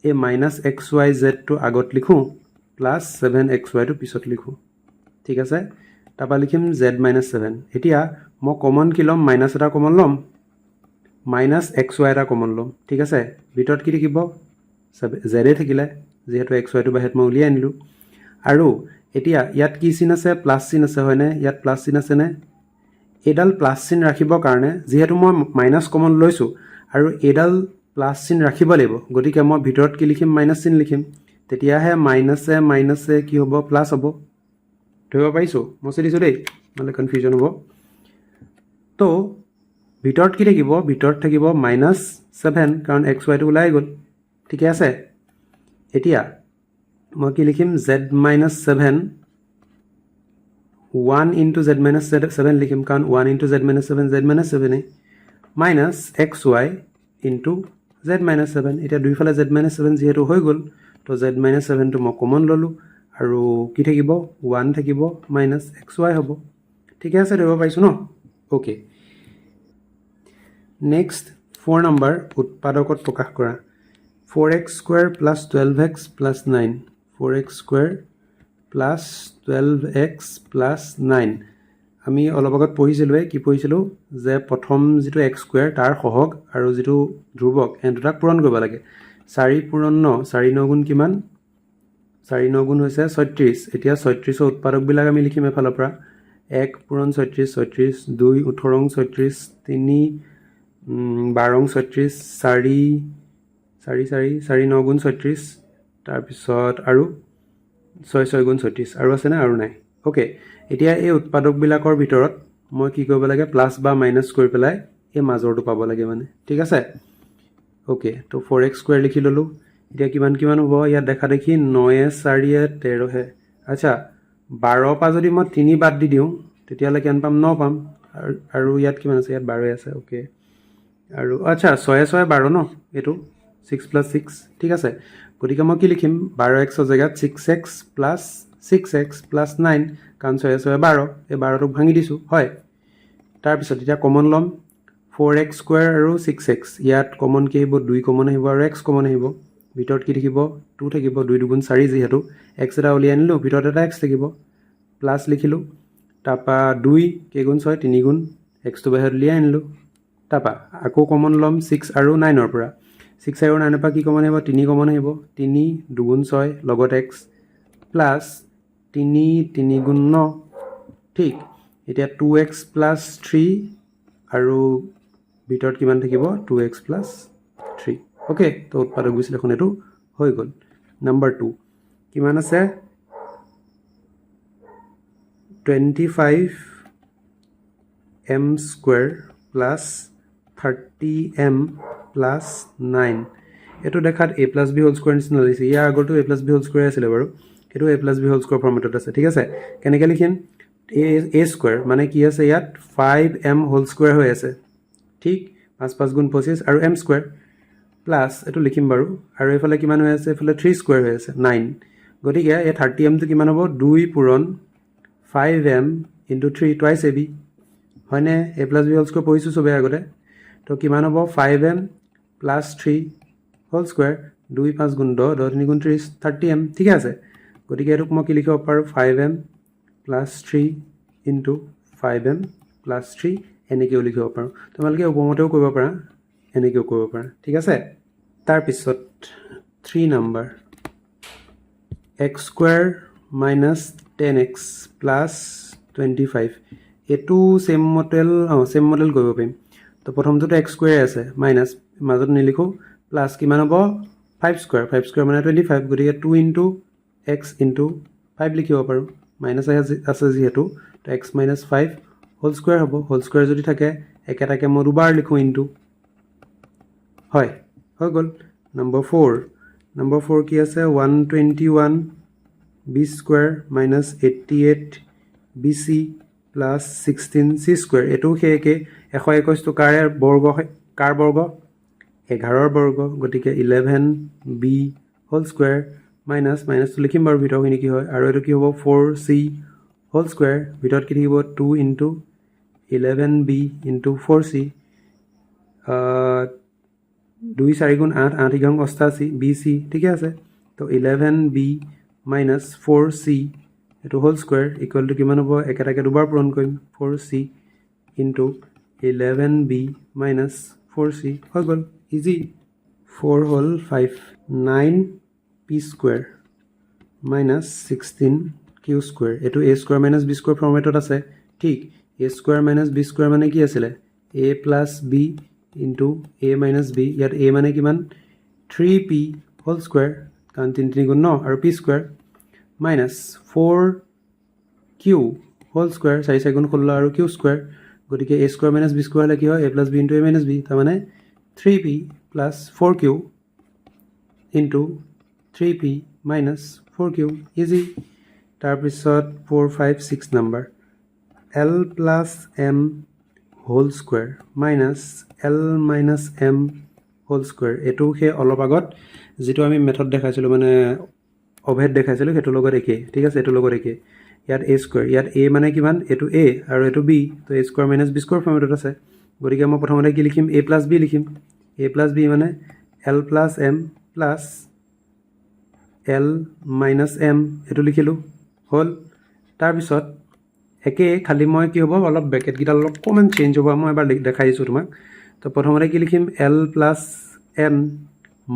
এই মাইনাছ xyzটো আগত লিখোঁ প্লাছ 7xyটো পিছত লিখোঁ ঠিক আছে তাৰপৰা লিখিম z মাইনাছ 7 এতিয়া মই কমন কি ল'ম মাইনাছ এটা কমন ল'ম মাইনাছ xy এটা কমন ল'ম ঠিক আছে ভিতৰত কি থাকিব z থাকিলে যিহেতু xyটো বাহিৰত মই উলিয়াই আনিলোঁ আৰু এতিয়া ইয়াত কি চিন আছে প্লাছ চিন আছে হয়নে ইয়াত প্লাছ চিন আছেনে এইডাল প্লাছ চিন ৰাখিবৰ কাৰণে যিহেতু মই মাইনাছ কমন লৈছোঁ আৰু এইডাল প্লাছ চিন ৰাখিব লাগিব গতিকে মই ভিতৰত কি লিখিম মাইনাছ চিন লিখিম তেতিয়াহে মাইনাছে মাইনাছে কি হ'ব প্লাছ হ'ব ধৰিব পাৰিছোঁ মই দিছোঁ দেই নহ'লে কনফিউজন হ'ব তো ভিতৰত কি থাকিব ভিতৰত থাকিব মাইনাছ 7 কাৰণ xyটো ওলাই গ'ল ঠিকে আছে এতিয়া মই কি লিখিম z minus 7 1 into z minus 7 লিখিম কাৰণ 1 into z minus 7 z minus 7 minus xy into z minus 7 এতিয়া দুইফালে z মাইনাছ 7 যিহেতু হৈ গ'ল তো z মাইনাছ 7টো মই কমন ল'লোঁ আৰু কি থাকিব 1 থাকিব মাইনাছ xy হ'ব ঠিকে আছে ধৰিব পাৰিছোঁ ন অ'কে নেক্সট 4 নম্বৰ উৎপাদকত প্ৰকাশ কৰা 4x square plus 12x plus 9 4x square plus 12x plus 9 আমি অলপ আগত পঢ়িছিলোঁৱে কি পঢ়িছিলোঁ যে প্ৰথম যিটো x স্কুৱেৰ তাৰ সহগ আৰু যিটো ধ্ৰুৱক এই দুটাক পূৰণ কৰিব লাগে 4 পূৰণ 9 4 9 গুণ কিমান 4 9 গুণ হৈছে 36 এতিয়া 36ৰ উৎপাদকবিলাক আমি লিখিম এফালৰ পৰা 1 পূৰণ 36 36 2 18 36 3 12 36 4 4 4 4 9 গুণ 36 তাৰপিছত আৰু 6 6 গুণ 36 আৰু আছেনে আৰু নাই অ'কে এতিয়া এই উৎপাদকবিলাকৰ ভিতৰত মই কি কৰিব লাগে প্লাছ বা মাইনাছ কৰি পেলাই এই মাজৰটো পাব লাগে মানে ঠিক আছে অ'কে তো 4x স্কুৱেৰ লিখি ল'লোঁ এতিয়া কিমান কিমান হ'ব ইয়াত দেখা দেখি 9 4 13 আচ্ছা 12 পৰা যদি মই 3 বাদ দি দিওঁ তেতিয়াহ'লে কিমান পাম 9 পাম আৰু ইয়াত কিমান আছে ইয়াত 12 আছে অ'কে আৰু আচ্ছা 6 6 12 ন এইটো 6 প্লাছ 6 ঠিক আছে গতিকে মই কি লিখিম 12xৰ জেগাত 6x প্লাছ 6x প্লাছ 9 কাৰণ 6 6 12 এই 12টোক ভাঙি দিছোঁ হয় তাৰপিছত এতিয়া কমন ল'ম 4x স্কুৱেৰ আৰু 6x ইয়াত কমন কি আহিব 2 কমন আহিব আৰু x কমন আহিব ভিতৰত কি থাকিব 2 থাকিব 2 2 গুণ 4 যিহেতু x এটা উলিয়াই আনিলোঁ ভিতৰত এটা x থাকিব প্লাছ লিখিলোঁ তাৰপৰা 2 কেইগুণ 6 3 গুণ xটো বাহিৰত উলিয়াই আনিলোঁ তাৰপৰা আকৌ কমন ল'ম 6 আৰু 9ৰ পৰা 6 আৰু 9ৰ পৰা কি কমন আহিব 3 কমন আহিব 3 2 গুণ 6 লগত x প্লাছ 3 3 গুণ 9 ঠিক এতিয়া 2x প্লাছ 3 আৰু ভিতৰত কিমান থাকিব 2x প্লাছ 3 অ'কে তো উৎপাদক বিশ্লেষণ এইটো হৈ গ'ল নম্বৰ 2 কিমান আছে 25m square plus 30m plus 9 এইটো দেখাত a plus b whole square নিচিনা লাগিছে ইয়াৰ আগৰটো a plus b whole square আছিলে বাৰু এইটো a plus b whole square ফৰ্মেটত আছে ঠিক আছে কেনেকৈ লিখিম a স্কুৱেৰ মানে কি আছে ইয়াত 5m হোল স্কুৱেৰ হৈ আছে ঠিক 5 5 গুণ 25 আৰু m স্কুৱেৰ প্লাছ এইটো লিখিম বাৰু আৰু এইফালে কিমান হৈ আছে এইফালে 3 স্কুৱেৰ হৈ আছে 9 গতিকে এই 30mটো কিমান হ'ব 2 পূৰণ 5m ইনটু 3 টুৱাইছ ab হয়নে a plus b whole square পঢ়িছোঁ চবেই আগতে তো কিমান হ'ব 5m প্লাছ 3 হোল স্কুৱেৰ 2 5 গুণ 10 10 3 গুণ 30 30m ঠিকে আছে গতিকে এইটোক মই কি লিখিব পাৰোঁ 5m plus 3 into 5m plus 3 এনেকৈও লিখিব পাৰোঁ তোমালোকে ওপৰমতেও কৰিব পাৰা এনেকৈও কৰিব পাৰা ঠিক আছে তাৰপিছত 3 number x square minus 10x plus 25 এইটো ছেম মডেল কৰিব পাৰিম তো প্ৰথমটোতো x স্কুৱেৰ আছে মাইনাছ মাজত নিলিখোঁ প্লাছ কিমান হ'ব 5 স্কোৱাৰ মানে 25 গতিকে 2 ইনটু এক্স ইনটু 5 লিখিব পাৰোঁ মাইনাছ আছে যিহেতু তো এক্স মাইনাছ 5 হোল স্কোৱাৰ হ'ব হোল স্কোৱাৰ যদি থাকে একেটাকে মই দুবাৰ লিখোঁ ইনটু হয় হৈ গ'ল নম্বৰ 4 কি আছে 121 B square minus 88 B C plus 16 C square এইটো সেই একে 121টো কাৰ বৰ্গ 11ৰ বৰ্গ গতিকে 11 বি হোল স্কোৱাৰ মাইনাছটো লিখিম বাৰু ভিতৰখিনি কি হয় আৰু এইটো কি হ'ব 4 চি হোল স্কোৱাৰ ভিতৰত কি থাকিব 2 ইনটু 11 বি ইনটু 4 চি 2 4 গুণ 8 8 গুণ 88 বি চি ঠিকে আছে তো 11 বি মাইনাছ 4 চি এইটো হোল স্কোৱাৰ ইকুৱেল টু কিমান হ'ব একেটাকে দুবাৰ পূৰণ কৰিম 4 C into 11 B minus 4 C হৈ গ'ল ইজি 4 হ'ল 5 9 P square minus 16 Q square এইটো A square minus B square ফৰ্মেটত আছে ঠিক A square minus B square মানে কি আছিলে A plus B into A minus B ইয়াত এ মানে কিমান 3 পি হোল স্কোৱাৰ কাৰণ 3 3 গুণ 9 আৰু P square minus 4 Q whole square 4 4 গুণ 16 আৰু কিউ স্কোৱাৰ গতিকে A square minus B square হ'লে কি হয় A plus B into A minus B তাৰমানে 3 P plus 4 Q into 3 P minus 4 Q easy তাৰপিছত 4 5 6 number L plus M whole square minus L minus M whole square এইটো সেই অলপ আগত যিটো আমি মেথড দেখাইছিলোঁ মানে অভেদ দেখাইছিলোঁ সেইটোৰ লগত একে ঠিক আছে এইটোৰ লগত একে ইয়াত এ স্কোৱাৰ ইয়াত এ মানে কিমান এইটো এ আৰু এইটো বি তো এ স্কোৱাৰ মাইনাছ বি স্কোৱাৰ ফৰ্মেটত আছে গতিকে মই প্ৰথমতে কি লিখিম এ প্লাছ বি লিখিম এ প্লাছ বি মানে L plus M plus L minus M এইটো লিখিলোঁ হ'ল তাৰপিছত একে খালি মই কি হ'ব অলপ ব্ৰেকেটকেইডাল অলপ অকণমান চেঞ্জ হ'ব মই এবাৰ দেখাই দিছোঁ তোমাক তো প্ৰথমতে কি লিখিম এল প্লাছ এম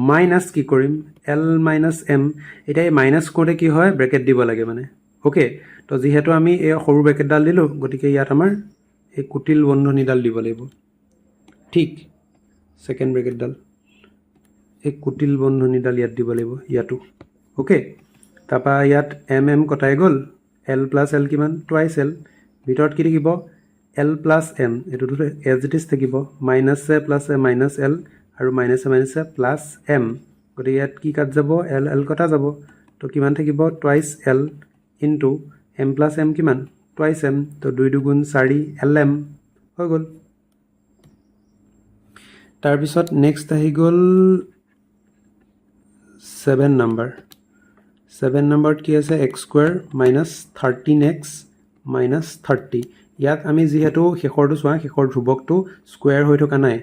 মাইনাছ কি কৰিম এল মাইনাছ এম এতিয়া এই মাইনাছ কৰোঁতে কি হয় ব্ৰেকেট দিব লাগে মানে অ'কে তো যিহেতু আমি এই সৰু ব্ৰেকেটডাল দিলোঁ গতিকে ইয়াত আমাৰ এই কুটিল বন্ধনীডাল দিব লাগিব ঠিক ছেকেণ্ড ব্ৰেকেটডাল এই কুটিল বন্ধনীডাল ইয়াত দিব লাগিব ইয়াতো অ'কে তাৰপৰা ইয়াত এম কটাই গ'ল এল প্লাছ এল কিমান টুৱাইছ এল ভিতৰত কি থাকিব এল প্লাছ এম এইটোতো এজ ইট ইজ থাকিব minus A plus A minus L আৰু মাইনাছে প্লাছ এম গতিকে ইয়াত কি কাট যাব এল কটা যাব তো কিমান থাকিব twice L into M plus M কিমান টুৱাইছ এম তো 2 2 4 এল এম হৈ গ'ল তাৰপিছত নেক্সট আহি গ'ল 7 নম্বৰত কি আছে x square minus 13x minus 30 ইয়াত আমি যিহেতু শেষৰটো চোৱা শেষৰ ধ্ৰুৱকটো স্কুৱেৰ হৈ থকা নাই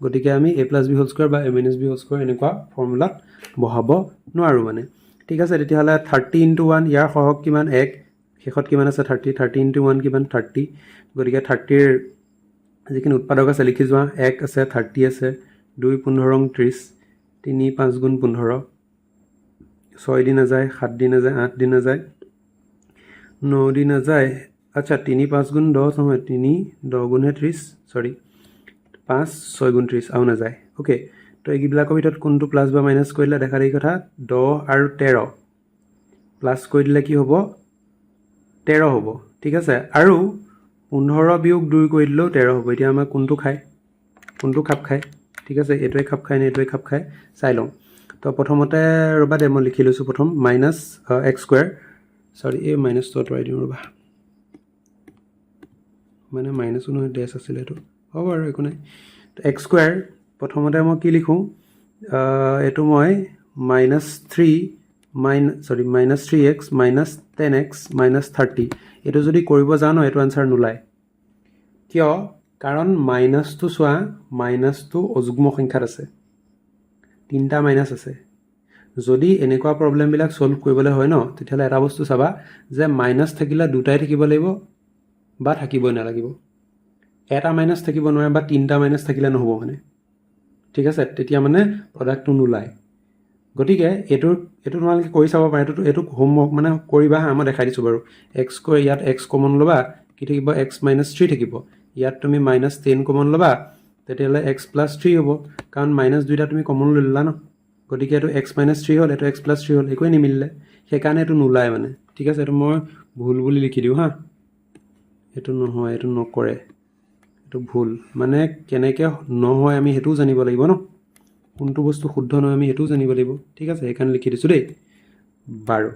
গতিকে আমি a plus B whole square বা a minus B whole square এনেকুৱা ফৰ্মুলাত বহাব নোৱাৰোঁ মানে ঠিক আছে তেতিয়াহ'লে 30 ইনটু 1 ইয়াৰ সহগ কিমান 1 শেষত কিমান আছে 30 ইনটু 1 কিমান 30 গতিকে 30ৰ যিখিনি উৎপাদক আছে লিখি যোৱা 1 আছে 30 আছে 2 15 30 3 5 গুণ 15 6 দিন নাযায় 7 দিন নাযায় 8 দিন নাযায় 9 দিন নাযায় আচ্ছা 3 5 গুণ 10 নহয় 3 10 গুণহে 30 সৰি 5 6 গুণ 30 আৰু নাযায় ওকে তো এইবিলাকৰ ভিতৰত কোনটো প্লাছ বা মাইনাছ কৰিলে দেখা দেই কথা 10 আৰু 13 প্লাছ কৰি দিলে কি হ'ব 13 হ'ব ঠিক আছে আৰু 15 বিয়োগ 2 কৰি দিলেও 13 হ'ব এতিয়া আমাৰ কোনটো খাপ খায় ঠিক আছে এইটোৱে খাপ খায় নে এইটোৱে খাপ খায় চাই লওঁ তো প্ৰথমতে ৰবা দে মই লিখি লৈছোঁ প্ৰথম মাইনাছ এক্স স্কুৱেৰ সৰি এই মাইনাছটো আঁতৰাই দিওঁ ৰবা মানে মাইনাছো নহয় ডেছ আছিলে এইটো হ'ব আৰু একো নাই তো এক্স স্কুৱেৰ প্ৰথমতে মই কি লিখোঁ এইটো মই minus 3x minus 10x minus 30 এইটো যদি কৰিব যাওঁ ন এইটো আনচাৰ নোলায় কিয় কাৰণ মাইনাছটো চোৱা মাইনাছটো অযুগ্ম সংখ্যাত আছে 3টা মাইনাছ আছে যদি এনেকুৱা প্ৰব্লেমবিলাক সলভ কৰিবলৈ হয় ন তেতিয়াহ'লে এটা বস্তু চাবা যে মাইনাছ থাকিলে দুটাই থাকিব লাগিব বা থাকিবই নালাগিব এটা মাইনাছ থাকিব নোৱাৰে বা 3টা মাইনাছ থাকিলে নহ'ব মানে ঠিক আছে তেতিয়া মানে প্ৰডাক্টটো নোলায় গতিকে এইটো তোমালোকে কৰি চাব পাৰে এইটো হোমৱৰ্ক মানে কৰিবা মই দেখাই দিছোঁ বাৰু এক্স স্কুৱেৰ ইয়াত এক্স কমন ল'বা কি থাকিব এক্স মাইনাছ 3 থাকিব ইয়াত তুমি মাইনাছ 10 কমন ল'বা তেতিয়াহ'লে এক্স প্লাছ 3 হ'ব কাৰণ মাইনাছ 2টা তুমি কমন লৈ ল'লা ন গতিকে এইটো x মাইনাছ 3 হ'ল, এইটো x প্লাছ 3 হ'ল, একোৱে নিমিলিলে, সেইকাৰণে এইটো নোলায় মানে, ঠিক আছে। এইটো মই ভুল বুলি লিখি দিওঁ হা, এইটো নহয়, এইটো নকৰে, এইটো ভুল। মানে কেনেকৈ নহয় আমি সেইটোও জানিব লাগিব ন, কোনটো বস্তু শুদ্ধ নহয় আমি সেইটোও জানিব লাগিব, ঠিক আছে, সেইকাৰণে লিখি দিছোঁ দেই। বাৰু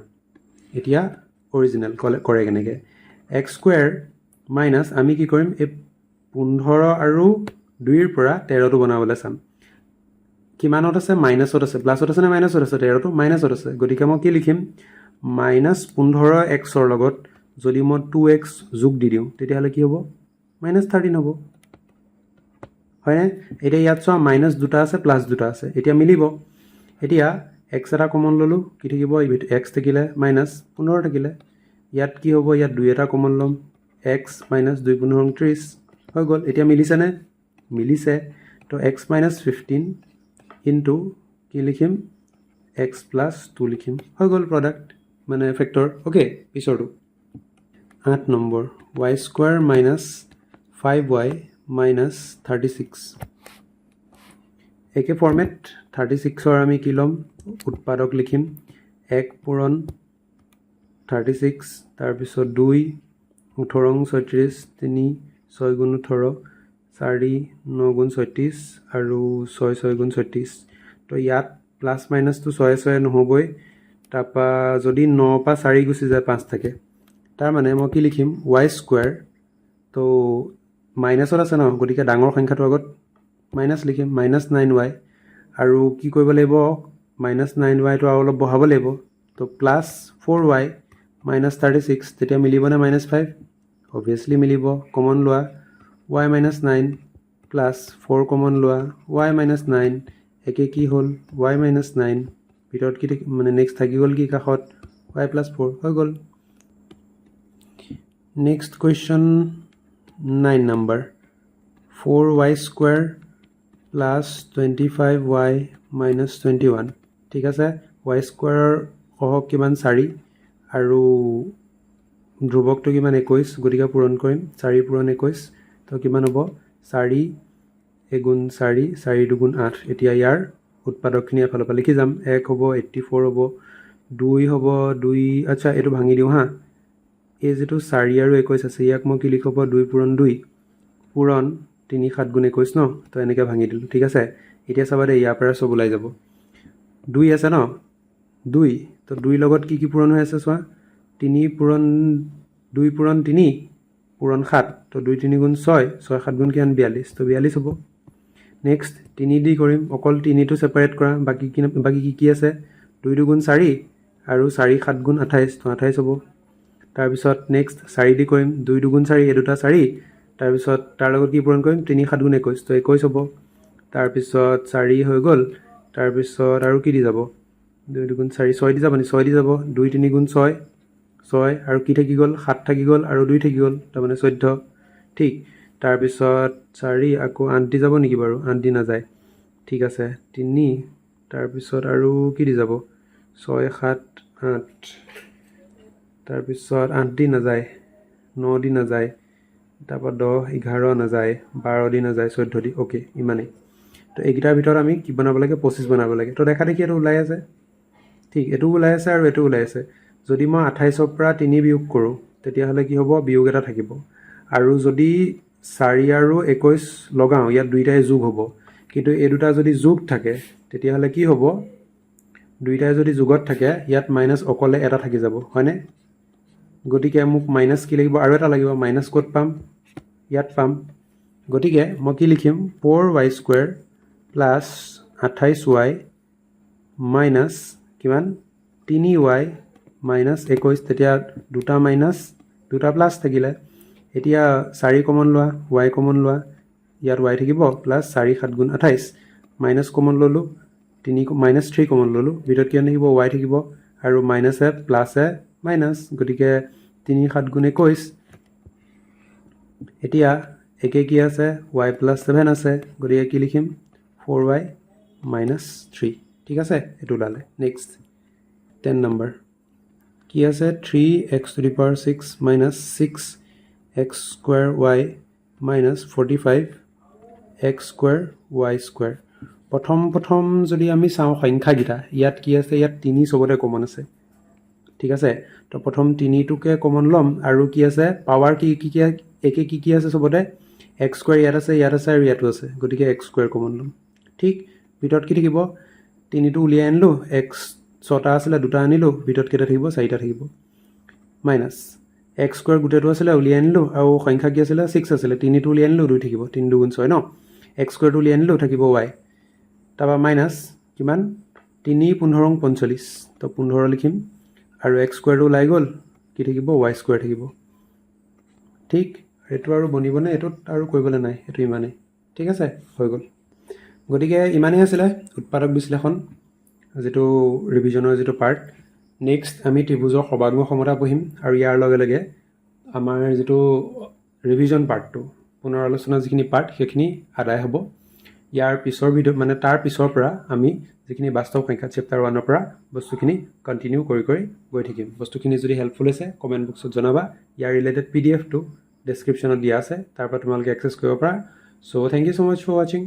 এতিয়া অৰিজিনেল কৰে কেনেকৈ, এক্স স্কুৱেৰ মাইনাছ আমি কি কৰিম, এই 15 আৰু 2ৰ পৰা 13টো বনাবলৈ চাম। কিমানত আছে, মাইনাছত আছে, প্লাছত আছে নে মাইনাছত আছে, 13টো মাইনাছত আছে, গতিকে মই কি লিখিম, মাইনাছ 15x লগত যদি মই 2x যোগ দি দিওঁ তেতিয়াহ'লে কি হ'ব, মাইনাছ 13 হ'ব, হয়নে? এতিয়া ইয়াত চোৱা মাইনাছ দুটা আছে, প্লাছ দুটা আছে, এতিয়া মিলিব। এতিয়া এক্স এটা কমন ল'লোঁ, কি থাকিব, এক্স থাকিলে মাইনাছ 15 থাকিলে, ইয়াত কি হ'ব, ইয়াত 2 এটা কমন ল'ম, এক্স মাইনাছ 2 15 30 হৈ গ'ল। এতিয়া মিলিছেনে, মিলিছে। তো এক্স মাইনাছ 15 ইনটু কি লিখিম, এক্স প্লাছ 2 লিখিম, হৈ গ'ল প্ৰডাক্ট মানে ফেক্টৰ। অ'কে, পিছৰটো 8 number, y square minus 5y minus 36। একে ফৰ্মেট 36ৰ আমি কি ল'ম, উৎপাদক লিখিম, 1 পূৰণ 36, তাৰপিছত 2 18 36, 3 6 গুণ 18, 4 9 গুণ 36 আৰু 6 6 গুণ 36। তো ইয়াত প্লাছ মাইনাছটো 6 6 নহ'বই, তাৰপৰা যদি 9 পৰা 4 গুচি যায় 5 থাকে, তাৰমানে মই কি লিখিম, y স্কুৱেৰ, তো মাইনাছত আছে ন, গতিকে ডাঙৰ সংখ্যাটোৰ আগত মাইনাছ লিখিম, মাইনাছ 9y, আৰু কি কৰিব লাগিব, মাইনাছ 9yটো আৰু অলপ বঢ়াব লাগিব, তো প্লাছ 4y মাইনাছ 36, তেতিয়া মিলিবনে মাইনাছ 5, অভিয়াছলি মিলিব, কমন লোৱা, y মাইনাছ 9 প্লাছ 4 কমন লোৱা, y মাইনাছ 9, একে কি হ'ল, y মাইনাছ 9, ভিতৰত কি মানে নেক্সট থাকি গ'ল কি কাষত, y প্লাছ 4 হৈ গ'ল। Next question 9 number, 4y square plus 25y minus 21, ঠিক আছে। y স্কুৱেৰৰ সহগ কিমান, 4, আৰু ধ্ৰুৱকটো কিমান, 21, গতিকে পূৰণ কৰিম, 4 পূৰণ 21, তো কিমান হ'ব, 4 এগুণ 4, 4 দুগুণ 8। এতিয়া ইয়াৰ উৎপাদকখিনি এফালৰ পৰা লিখি যাম, 1 হ'ব, 84 হ'ব, 2 হ'ব, 2, আচ্ছা এইটো ভাঙি দিওঁ হা, এই যিটো 4 আৰু 21 আছে ইয়াক মই কি লিখিব, 2 পূৰণ 2 পূৰণ 3 7 গুণ 21 ন, তো এনেকৈ ভাঙি দিলোঁ, ঠিক আছে। এতিয়া চাবা দেই, ইয়াৰ পৰা চব ওলাই যাব, 2 আছে ন, 2, তো 2 লগত কি কি পূৰণ হৈ আছে চোৱা, 3 পূৰণ 2 পূৰণ 3 পূৰণ 7, তো 2 3 গুণ 6, 6 7 গুণ কিমান, 42, তো 42 হ'ব। নেক্সট 3 দি কৰিম, অকল 3টো ছেপাৰেট কৰা, বাকী কি আছে, 2 দুগুণ 4 আৰু 4 7 গুণ 28, তো 28 হ'ব। তাৰপিছত নেক্সট 4 দি কৰিম, 2 দুগুণ 4, এই দুটা 4, তাৰপিছত তাৰ লগত কি পূৰণ কৰিম, 3 7 গুণ 21, তো 21 হ'ব। তাৰপিছত 4 হৈ গ'ল, তাৰপিছত আৰু কি দি যাব, 2 দুগুণ 4, 6 দি যাব নি, 6 দি যাব, 2 3 গুণ 6, 6 আৰু কি থাকি গ'ল, 7 থাকি গ'ল আৰু 2 থাকি গ'ল, তাৰমানে 14, ঠিক। তাৰপিছত 4 আকৌ 8 দি যাব নেকি বাৰু, 8 দি নাযায়, ঠিক আছে, 3, তাৰপিছত আৰু কি দি যাব, 6 7 8, তাৰপিছত 8 দি নাযায়, 9 দি নাযায়, তাৰপৰা 10 11 নাযায়, 12 দি নাযায়, 14 দি, অ'কে, ইমানেই। তো এইকেইটাৰ ভিতৰত আমি কি বনাব লাগে, 25 বনাব লাগে। তো দেখা দেখি এইটো ওলাই আছে, ঠিক, এইটো ওলাই আছে আৰু এইটো ওলাই আছে। যদি মই 28ৰ পৰা 3 বিয়োগ কৰোঁ তেতিয়াহ'লে কি হ'ব, বিয়োগ এটা থাকিব, আৰু যদি 4 আৰু 21 লগাওঁ ইয়াত দুইটাই যোগ হ'ব, কিন্তু এই দুটা যদি যোগ থাকে তেতিয়াহ'লে কি হ'ব, দুইটাই যদি যোগত থাকে ইয়াত মাইনাছ অকলে এটা থাকি যাব, হয়নে? গতিকে মোক মাইনাছ কি লাগিব, আৰু এটা লাগিব, মাইনাছ ক'ত পাম, ইয়াত পাম। গতিকে মই কি লিখিম, 4y square plus 28y minus কিমান, 3y মাইনাছ 21, তেতিয়া দুটা মাইনাছ দুটা প্লাছ থাকিলে। এতিয়া 4 কমন লোৱা, y কমন লোৱা, ইয়াত y থাকিব, প্লাছ 4 7 গুণ 28, মাইনাছ কমন ল'লোঁ, মাইনাছ 3 কমন ল'লোঁ, ভিতৰত কিমান থাকিব, y থাকিব, আৰু মাইনাছে প্লাছে মাইনাছ, গতিকে 3 7 গুণ 21। এতিয়া একে কি আছে, y প্লাছ 7 আছে, গতিকে কি লিখিম, 4y মাইনাছ 3, ঠিক আছে, এইটো ওলালে। নেক্সট 10 নম্বৰ কি আছে, 3x to the power 6 minus 6x square y minus 45 x square y square। প্ৰথম যদি আমি চাওঁ সংখ্যাকেইটা ইয়াত কি আছে ইয়াত 3 চবতে কমন আছে ঠিক আছে তো প্ৰথম 3টোকে কমন ল'ম আৰু কি আছে পাৱাৰ কি আছে চবতে x² ইয়াত আছে আৰু ইয়াতো আছে গতিকে x² কমন ল'ম ঠিক ভিতৰত কি থাকিব 3টো উলিয়াই আনিলোঁ x 6টা আছিলে 2টা আনিলোঁ ভিতৰত কেইটা থাকিব 4টা থাকিব মাইনাছ x² গোটেইটো আছিলে উলিয়াই আনিলোঁ আৰু সংখ্যা কি আছিলে 6 আছিলে 3টো উলিয়াই আনিলোঁ 2 থাকিব 3 2 গুণ 6 ন x² উলিয়াই আনিলোঁ থাকিব y তাৰপৰা মাইনাছ কিমান 3 15 45 তো 15 লিখিম আৰু x² ওলাই গ'ল কি থাকিব y² থাকিব ঠিক এইটো আৰু বনিবনে এইটোত আৰু কৰিবলৈ নাই এইটো ইমানেই ঠিক আছে হৈ গ'ল গতিকে ইমানেই আছিলে উৎপাদক বিশ্লেষণ যেটো ৰিভিজনৰ যেটো পাৰ্ট নেক্সট আমি ত্ৰিভুজৰ সৰ্বাংগ সমতা পঢ়িম আৰু ইয়াৰ লগে লগে আমাৰ যেটো ৰিভিজন পাৰ্টটো পুনৰ আলোচনা যিখিনি পাৰ্ট সেইখিনি আদায় হ'ব ইয়াৰ পিছৰ ভিডিও মানে তাৰ পিছৰ পৰা আমি যিখিনি বাস্তৱ সংখ্যা চেপ্টাৰ 1 পৰা বস্তুখিনি কন্টিনিউ কৰি গৈ থাকিম বস্তুখিনি যদি হেল্পফুল হৈছে কমেন্ট বক্সত জনাবা ইয়াৰ ৰিলেটেড PDF টো ডেসক্ৰিপচনত দিয়া আছে তাৰ পৰা তোমালোকে এক্সেছ কৰিব পাৰা so thank you so much for watching